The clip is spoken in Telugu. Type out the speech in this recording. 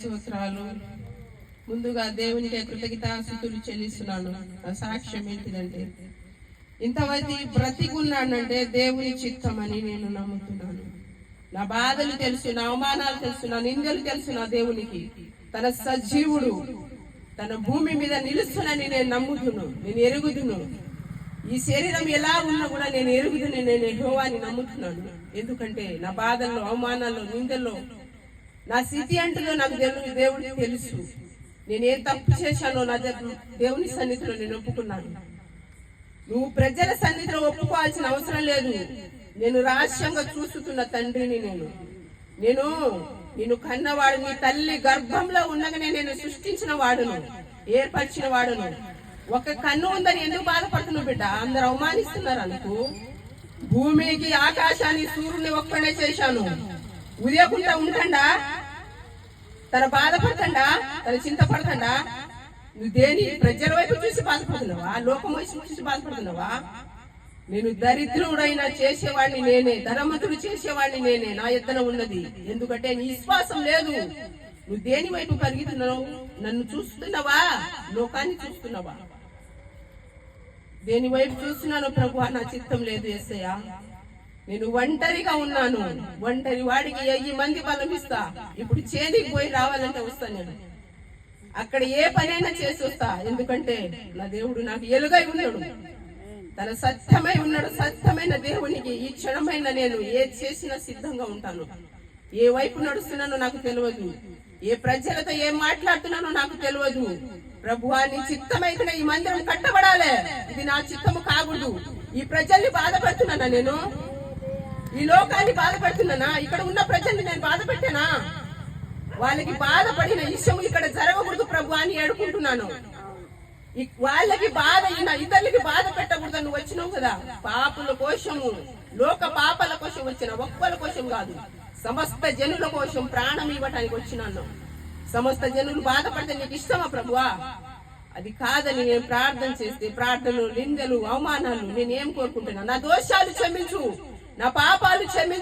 సంవత్సరాలు ముందుగా దేవునికి కృతజ్ఞతాస్తుతులు చెల్లిస్తున్నాను. నా సాక్ష్యం ఏంటిదంటే, ఇంతవరకు బ్రతికున్నానంటే దేవుని చిత్తం అని నేను నమ్ముతున్నాను. నా బాధలు తెలుసు, నా అవమానాలు తెలుసు, నా నిందలు తెలుసు. నా దేవునికి తన సజీవుడు తన భూమి మీద నిలుస్తునని నేను నమ్ముతున్నాను, నేను ఎరుగుదును. ఈ శరీరం ఎలా ఉన్నా కూడా నేను ఎరుగుదును, నేను యెహోవాని నమ్ముతున్నాను. ఎందుకంటే నా బాధల్లో, అవమానాల్లో, నిందల్లో, నా స్థితి అంటలో నాకు దేవుడికి తెలుసు. నేను ఏ తప్పు చేశానో నా దేవుని సన్నిధిలో నేను ఒప్పుకున్నాను. నువ్వు ప్రజల సన్నిధిలో ఒప్పుకోవాల్సిన అవసరం లేదు. నేను రహస్యంగా చూస్తున్న తండ్రిని. నేను కన్నవాడు, నీ తల్లి గర్భంలో ఉండగానే నేను సృష్టించిన వాడును, ఏర్పరిచిన వాడును. ఒక కన్ను ఉందని ఎందుకు బాధపడుతున్నావు బిడ్డ? అందరు అవమానిస్తున్నారు అనుకో. భూమికి, ఆకాశాన్ని, సూర్యుని ఒక్కడే చేశాను. ఉదయకుండా ఉంటండా? తన బాధపడతండా? తన చింతపడతండా? నువ్వు దేని ప్రజల వైపు చూసి బాధపడుతున్నావా? లోకం వైపు చూసి బాధపడుతున్నావా? నేను దరిద్రుడైనా చేసేవాడిని నేనే, ధనవంతుడు చేసేవాడిని నేనే. నా ఎత్తన ఉన్నది. ఎందుకంటే నీ విశ్వాసం లేదు. నువ్వు దేని వైపు పరిగెత్తున్నావు? నన్ను చూస్తున్నావా? లోకాన్ని చూస్తున్నావా? దేని వైపు చూస్తున్నాను ప్రభు? నా చిత్తం లేదు యేసయ్యా. నేను ఒంటరిగా ఉన్నాను. ఒంటరి వాడికి 1000 మంది బలం ఇస్తా. ఇప్పుడు చేనికి పోయి రావాలంటే వస్తా. నేను అక్కడ ఏ పనైనా చేసి వస్తా. ఎందుకంటే నా దేవుడు నాకు ఎలుగై ఉన్నాడు, తన సత్యమై ఉన్నాడు. సత్యమైన దేవునికి ఈ క్షణమైన నేను ఏది చేసినా సిద్ధంగా ఉంటాను. ఏ వైపు నడుస్తున్నానో నాకు తెలియదు, ఏ ప్రజలతో ఏం మాట్లాడుతున్నానో నాకు తెలియదు. ప్రభువా, నీ చిత్తమైతే ఈ మందిరం కట్టబడాలి. ఇది నా చిత్తము కాకూడదు. ఈ ప్రజల్ని బాధపెడుతున్నానా? నేను ఈ లోకాన్ని బాధపెడుతున్నానా? ఇక్కడ ఉన్న ప్రజల్ని నేను బాధ పెట్టానా? వాళ్ళకి బాధపడిన విషయం ఇక్కడ జరగకూడదు ప్రభు అని ఏడుకుంటున్నాను. వాళ్ళకి బాధ, ఇతరులకి బాధ పెట్టకూడదు. నువ్వు వచ్చినావు కదా పాపుల కోసము, లోక పాపాల కోసం వచ్చిన, ఒక్కల కోసం కాదు, సమస్త జనుల కోసం ప్రాణం ఇవ్వటానికి వచ్చినాను. సమస్త జనులు బాధపడితే నీకు ఇష్టమా ప్రభువా? అది కాదని నేను ప్రార్థన చేస్తే, ప్రార్థనలు, నిందలు, అవమానాలు నేనేం కోరుకుంటున్నా? నా దోషాలు క్షమించు, నా పాపాలు క్షమించు.